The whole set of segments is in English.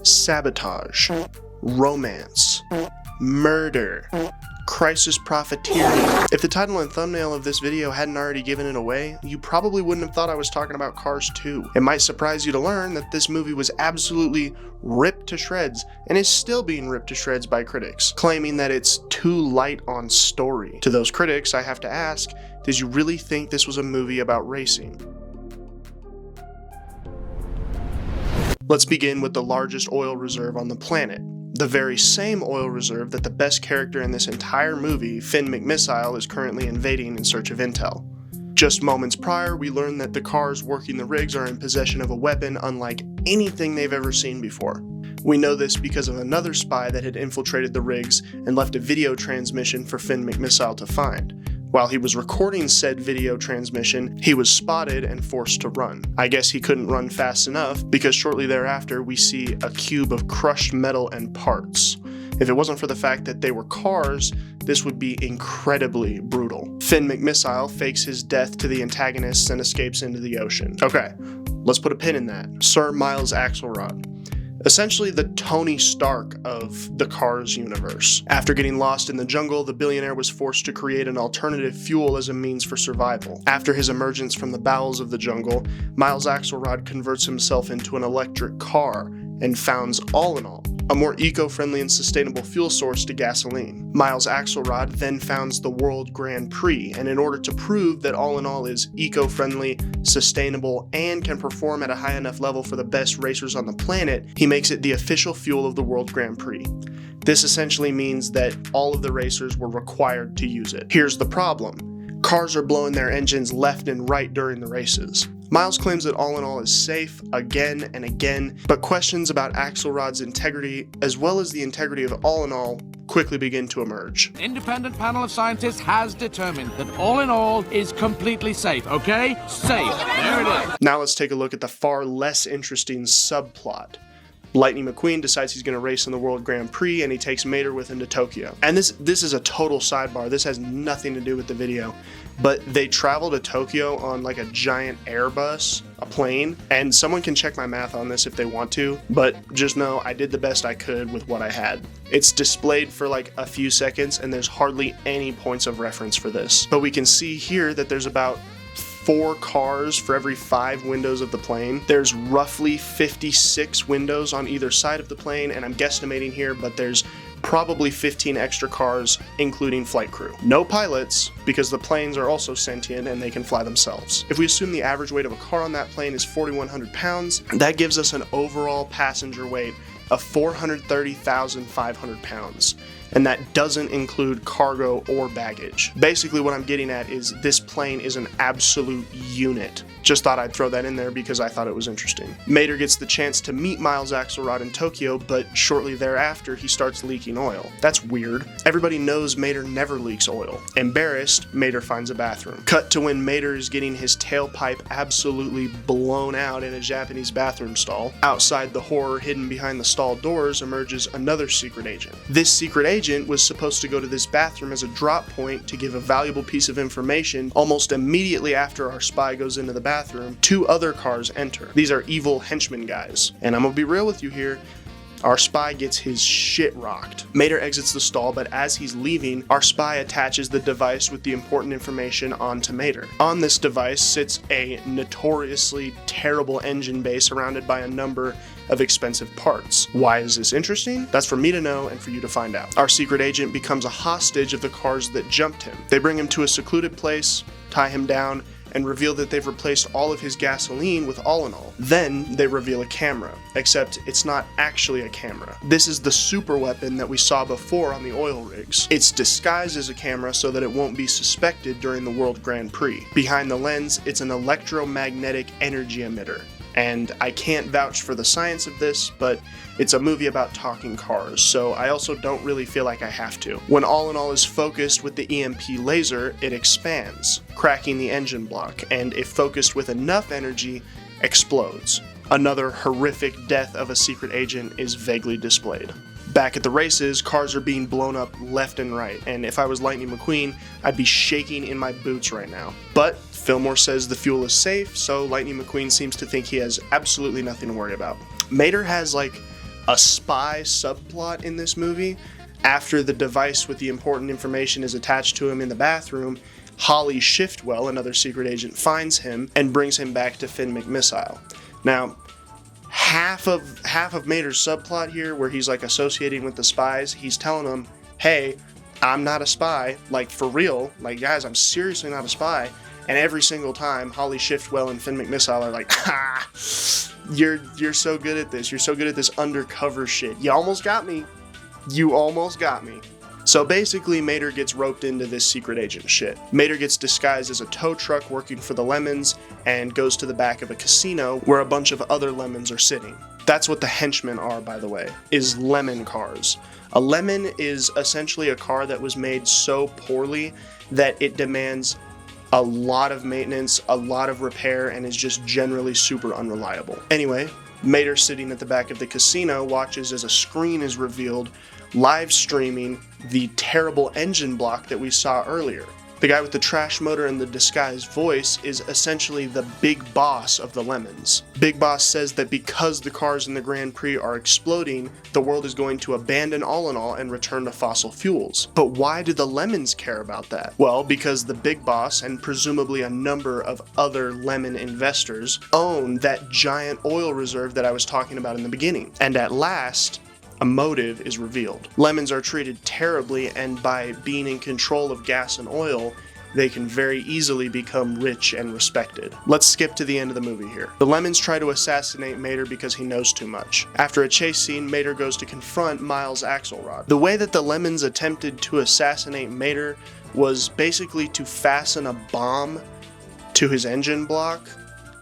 sabotage, romance, murder, crisis profiteering. If the title and thumbnail of this video hadn't already given it away, you probably wouldn't have thought I was talking about Cars 2. It might surprise you to learn that this movie was absolutely ripped to shreds and is still being ripped to shreds by critics, claiming that it's too light on story. To those critics, I have to ask, did you really think this was a movie about racing? Let's begin with the largest oil reserve on the planet. The very same oil reserve that the best character in this entire movie, Finn McMissile, is currently invading in search of intel. Just moments prior, we learned that the cars working the rigs are in possession of a weapon unlike anything they've ever seen before. We know this because of another spy that had infiltrated the rigs and left a video transmission for Finn McMissile to find. While he was recording said video transmission, he was spotted and forced to run. I guess he couldn't run fast enough because shortly thereafter we see a cube of crushed metal and parts. If it wasn't for the fact that they were cars, this would be incredibly brutal. Finn McMissile fakes his death to the antagonists and escapes into the ocean. Okay, let's put a pin in that. Sir Miles Axelrod. Essentially the Tony Stark of the Cars universe. After getting lost in the jungle, the billionaire was forced to create an alternative fuel as a means for survival. After his emergence from the bowels of the jungle, Miles Axelrod converts himself into an electric car and founds All in All, a more eco-friendly and sustainable fuel source to gasoline. Miles Axelrod then founds the World Grand Prix, and in order to prove that All in All is eco-friendly, sustainable, and can perform at a high enough level for the best racers on the planet, he makes it the official fuel of the World Grand Prix. This essentially means that all of the racers were required to use it. Here's the problem. Cars are blowing their engines left and right during the races. Miles claims that All in All is safe again and again, but questions about Axelrod's integrity, as well as the integrity of All in All, quickly begin to emerge. An independent panel of scientists has determined that All in All is completely safe, okay? Safe. There it is. Now let's take a look at the far less interesting subplot. Lightning McQueen decides he's going to race in the World Grand Prix, and he takes Mater with him to Tokyo. And this is a total sidebar. This has nothing to do with the video. But they travel to Tokyo on like a giant Airbus, a plane, and someone can check my math on this if they want to, but just know I did the best I could with what I had. It's displayed for like a few seconds, and there's hardly any points of reference for this. But we can see here that there's about 4 cars for every 5 windows of the plane. There's roughly 56 windows on either side of the plane, and I'm guesstimating here, but there's probably 15 extra cars, including flight crew. No pilots, because the planes are also sentient and they can fly themselves. If we assume the average weight of a car on that plane is 4,100 pounds, that gives us an overall passenger weight of 430,500 pounds. And that doesn't include cargo or baggage. Basically what I'm getting at is this plane is an absolute unit. Just thought I'd throw that in there because I thought it was interesting. Mater gets the chance to meet Miles Axelrod in Tokyo, but shortly thereafter he starts leaking oil. That's weird. Everybody knows Mater never leaks oil. Embarrassed, Mater finds a bathroom. Cut to when Mater is getting his tailpipe absolutely blown out in a Japanese bathroom stall. Outside the horror hidden behind the stall doors emerges another secret agent. This secret agent was supposed to go to this bathroom as a drop point to give a valuable piece of information. Almost immediately after our spy goes into the bathroom, 2 other cars enter. These are evil henchmen guys. And I'm gonna be real with you here. Our spy gets his shit rocked. Mater exits the stall, but as he's leaving, our spy attaches the device with the important information onto Mater. On this device sits a notoriously terrible engine bay surrounded by a number of expensive parts. Why is this interesting? That's for me to know and for you to find out. Our secret agent becomes a hostage of the cars that jumped him. They bring him to a secluded place, tie him down, and reveal that they've replaced all of his gasoline with All in All. Then they reveal a camera, except it's not actually a camera. This is the super weapon that we saw before on the oil rigs. It's disguised as a camera so that it won't be suspected during the World Grand Prix. Behind the lens, it's an electromagnetic energy emitter. And I can't vouch for the science of this, but it's a movie about talking cars, so I also don't really feel like I have to. When All in All is focused with the EMP laser, it expands, cracking the engine block, and if focused with enough energy, explodes. Another horrific death of a secret agent is vaguely displayed. Back at the races, cars are being blown up left and right, and if I was Lightning McQueen, I'd be shaking in my boots right now. But Fillmore says the fuel is safe, so Lightning McQueen seems to think he has absolutely nothing to worry about. Mater has like a spy subplot in this movie. After the device with the important information is attached to him in the bathroom, Holly Shiftwell, another secret agent, finds him and brings him back to Finn McMissile. Now, half of Mater's subplot here, where he's like associating with the spies, he's telling them, hey, I'm not a spy, like for real, like guys, I'm seriously not a spy. And every single time, Holly Shiftwell and Finn McMissile are like, ha, you're so good at this, you're so good at this undercover shit. You almost got me. You almost got me. So basically, Mater gets roped into this secret agent shit. Mater gets disguised as a tow truck working for the Lemons and goes to the back of a casino where a bunch of other Lemons are sitting. That's what the henchmen are, by the way, is lemon cars. A lemon is essentially a car that was made so poorly that it demands a lot of maintenance, a lot of repair, and is just generally super unreliable. Anyway, Mater, sitting at the back of the casino, watches as a screen is revealed live streaming the terrible engine block that we saw earlier. The guy with the trash motor and the disguised voice is essentially the big boss of the Lemons. Big Boss says that because the cars in the Grand Prix are exploding, the world is going to abandon All in All and return to fossil fuels. But why do the Lemons care about that? Well, because the Big Boss and presumably a number of other Lemon investors own that giant oil reserve that I was talking about in the beginning. And at last, a motive is revealed. Lemons are treated terribly, and by being in control of gas and oil, they can very easily become rich and respected. Let's skip to the end of the movie here. The Lemons try to assassinate Mater because he knows too much. After a chase scene, Mater goes to confront Miles Axelrod. The way that the Lemons attempted to assassinate Mater was basically to fasten a bomb to his engine block.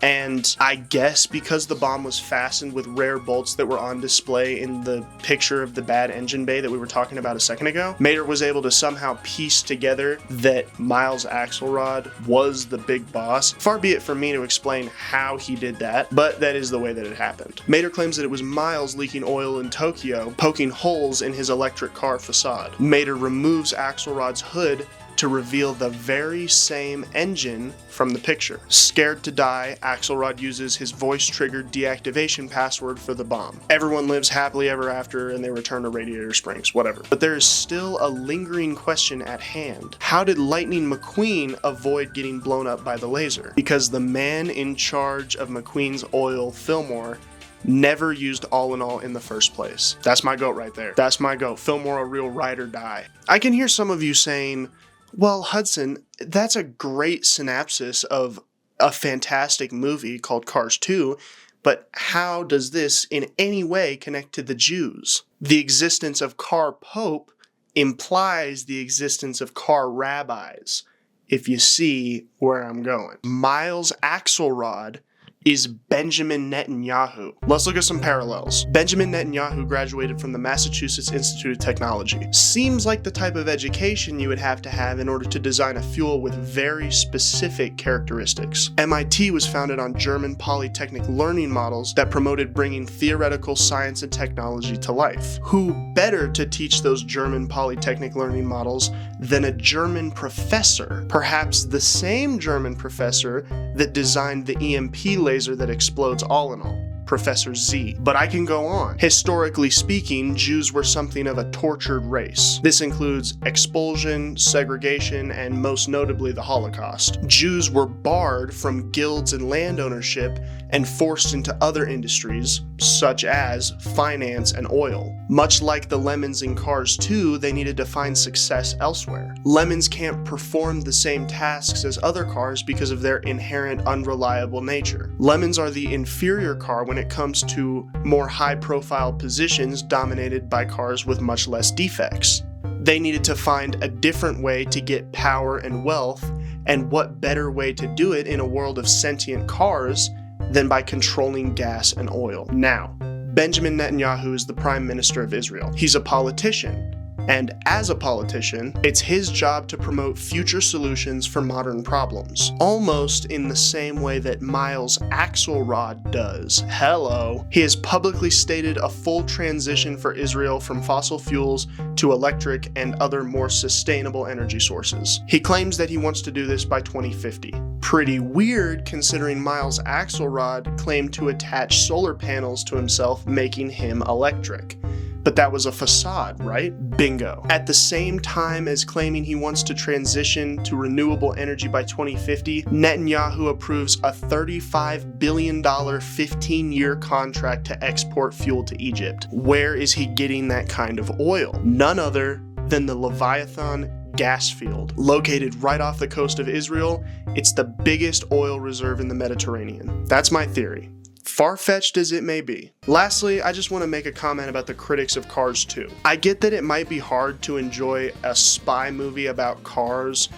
And I guess because the bomb was fastened with rare bolts that were on display in the picture of the bad engine bay that we were talking about a second ago, Mater was able to somehow piece together that Miles Axelrod was the big boss. Far be it from me to explain how he did that, but that is the way that it happened. Mater claims that it was Miles leaking oil in Tokyo, poking holes in his electric car facade. Mater removes Axelrod's hood to reveal the very same engine from the picture. Scared to die, Axelrod uses his voice-triggered deactivation password for the bomb. Everyone lives happily ever after, and they return to Radiator Springs, whatever. But there is still a lingering question at hand. How did Lightning McQueen avoid getting blown up by the laser? Because the man in charge of McQueen's oil, Fillmore, never used All in All in the first place. That's my goat right there. That's my goat. Fillmore, a real ride or die. I can hear some of you saying, well, Hudson, that's a great synopsis of a fantastic movie called Cars 2, but how does this in any way connect to the Jews? The existence of car pope implies the existence of car rabbis, if you see where I'm going. Miles Axelrod is Benjamin Netanyahu. Let's look at some parallels. Benjamin Netanyahu graduated from the Massachusetts Institute of Technology. Seems like the type of education you would have to have in order to design a fuel with very specific characteristics. MIT was founded on German polytechnic learning models that promoted bringing theoretical science and technology to life. Who better to teach those German polytechnic learning models than a German professor? Perhaps the same German professor that designed the EMP laser that explodes All in All, Professor Z. But I can go on. Historically speaking, Jews were something of a tortured race. This includes expulsion, segregation, and most notably the Holocaust. Jews were barred from guilds and land ownership and forced into other industries, such as finance and oil. Much like the Lemons in Cars 2, they needed to find success elsewhere. Lemons can't perform the same tasks as other cars because of their inherent unreliable nature. Lemons are the inferior car when it comes to more high-profile positions dominated by cars with much less defects. They needed to find a different way to get power and wealth, and what better way to do it in a world of sentient cars than by controlling gas and oil. Now, Benjamin Netanyahu is the Prime Minister of Israel. He's a politician, and as a politician, it's his job to promote future solutions for modern problems, almost in the same way that Miles Axelrod does. Hello. He has publicly stated a full transition for Israel from fossil fuels to electric and other more sustainable energy sources. He claims that he wants to do this by 2050. Pretty weird considering Miles Axelrod claimed to attach solar panels to himself, making him electric. But that was a facade, right? Bingo. At the same time as claiming he wants to transition to renewable energy by 2050, Netanyahu approves a $35 billion 15-year contract to export fuel to Egypt. Where is he getting that kind of oil? None other than the Leviathan gas field. Located right off the coast of Israel, it's the biggest oil reserve in the Mediterranean. That's my theory. Far-fetched as it may be. Lastly, I just want to make a comment about the critics of Cars 2. I get that it might be hard to enjoy a spy movie about cars,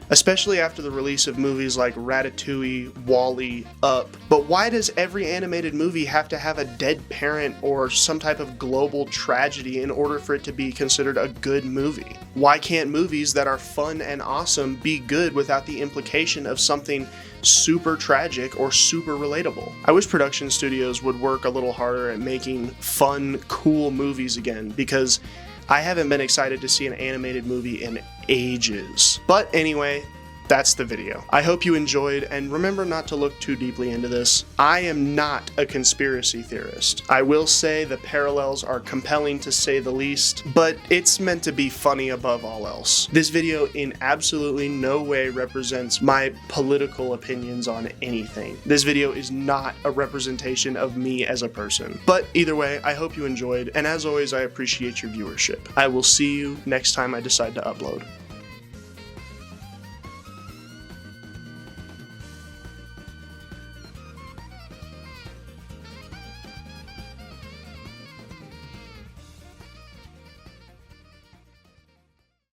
especially after the release of movies like Ratatouille, WALL-E, Up. But why does every animated movie have to have a dead parent or some type of global tragedy in order for it to be considered a good movie? Why can't movies that are fun and awesome be good without the implication of something super tragic or super relatable? I wish production studios would work a little harder at making fun, cool movies again, because I haven't been excited to see an animated movie in ages. But anyway, that's the video. I hope you enjoyed, and remember not to look too deeply into this. I am not a conspiracy theorist. I will say the parallels are compelling to say the least, but it's meant to be funny above all else. This video in absolutely no way represents my political opinions on anything. This video is not a representation of me as a person. But either way, I hope you enjoyed, and as always, I appreciate your viewership. I will see you next time I decide to upload.